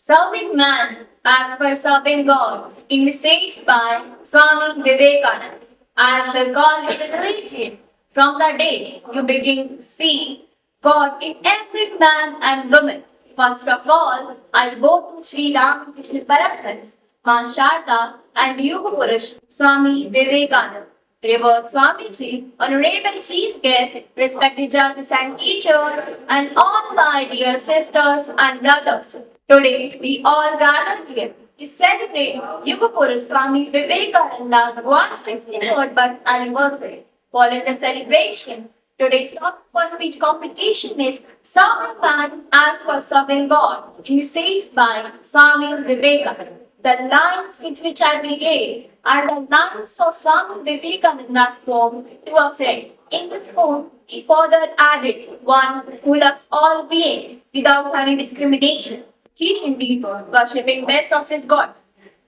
Serving man as per serving God, envisaged by Swami Vivekananda. I shall call you religion from the day you begin to see God in every man and woman. First of all, I'll go to Sri Ramakrishna Paramahansa, Ma Sharda, and Yuga Purush Swami Vivekananda. Revered Swamiji, Honorable Chief Guest, respected judges and teachers, and all my dear sisters and brothers. Today, we all gathered here to celebrate Yugapura Swami Vivekananda's 163rd birth anniversary. Following the celebration, today's topic for speech competition is Serving Man as per Serving God, envisaged by Swami Vivekananda. The lines with which I began are the lines of Swami Vivekananda's poem to a friend. In this poem, he further added, one who loves all being without any discrimination. He indeed worshipping best of his God.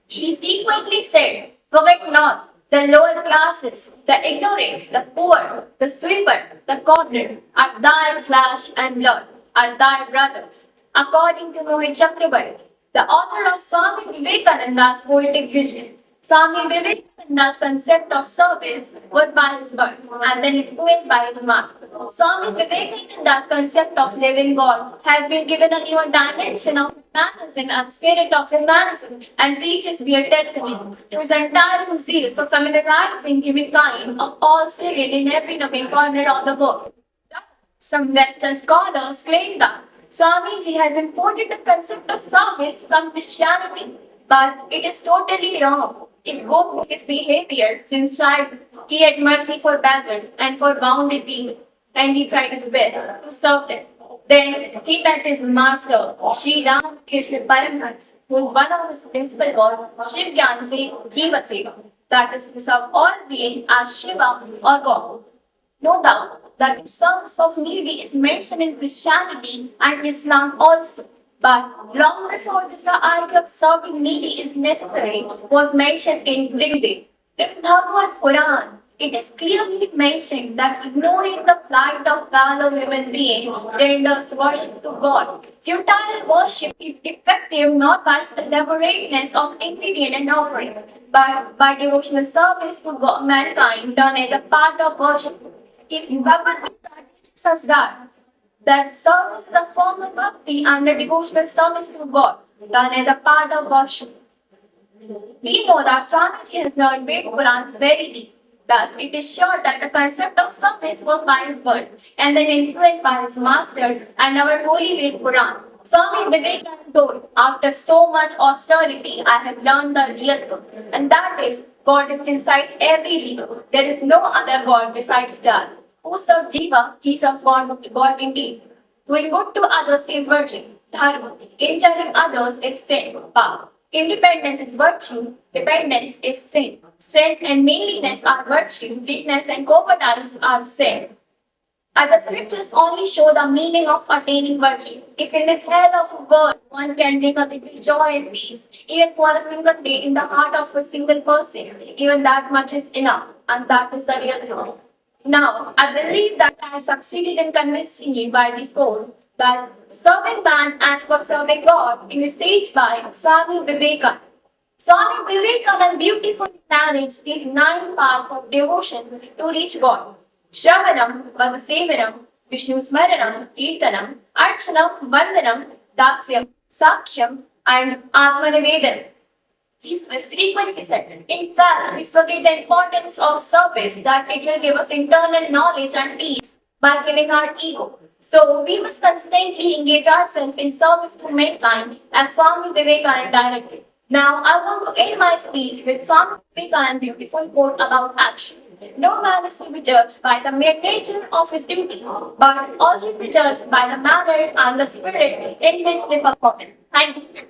He frequently said, forget not the lower classes, the ignorant, the poor, the sweeper, the cornered, are thy flesh and blood, are thy brothers. According to Mohit Chakrabarti, the author of Swami Vivekananda's poetic vision, Swami Vivekananda's concept of service was by his birth and then influenced by his master. Swami Vivekananda's concept of living God has been given a new dimension of humanism and spirit of humanism and preaches mere testimony to his untiring zeal for familiarizing humankind of all spirit in every nook and corner of the world. Some Western scholars claim that Swamiji has imported the concept of service from Christianity, but it is totally wrong. If go through his behavior since childhood, he had mercy for beggars and for wounded people, and he tried his best to serve them. Then he met his master, Sri Ramakrishna Paramahansa, whose one of his principles was Shiv Gyanse Jiva Seva, that is to serve all beings as Shiva or God. No doubt that the service of needy is mentioned in Christianity and Islam also. But long before this, the idea of serving needy is necessary was mentioned in Rigveda. In Bhagavad Puran, it is clearly mentioned that ignoring the plight of fellow human being renders worship to God. Futile worship is effective not by elaborateness of ingredient and offerings, but by devotional service to God, mankind done as a part of worship. If Bhagavad Gita teaches us that service is a form of bhakti and a devotional service to God, done as a part of worship. We know that Swamiji has learned Veda Purans very deep. Thus, it is sure that the concept of service was by his birth and then influenced by his master and our holy Veda Puran. Swami Vivekananda told, after so much austerity, I have learned the real truth, and that is, God is inside every jiva. There is no other God besides God. Who serves jiva, he serves God indeed. Doing good to others is virtue, dharma. Injuring others is sin, papa. Independence is virtue, dependence is sin. Strength and manliness are virtue, weakness and cowardice are sin. And the scriptures only show the meaning of attaining virtue. If in this hell of a world one can bring a little joy and peace, even for a single day in the heart of a single person, even that much is enough, and that is the real truth. Now, I believe that I have succeeded in convincing you by these quotes that serving man as per serving God is sage by Swami Vivekananda. Swami Vivekananda beautifully narrates these 9 paths of devotion to reach God. Shravanam, Bhagasevanam, Vishnu Smaranam, Kirtanam, Archanam, Vandanam, Dasyam, Sakhyam, and Atmanivedanam. He frequently said, in fact, we forget the importance of service, that it will give us internal knowledge and peace by killing our ego. So we must constantly engage ourselves in service to mankind as Swami Vivekananda directed. Now I want to end my speech with Swami Vivekananda's beautiful quote about action. No man is to be judged by the mere nature of his duties, but all should be judged by the manner and the spirit in which they perform it. Thank you.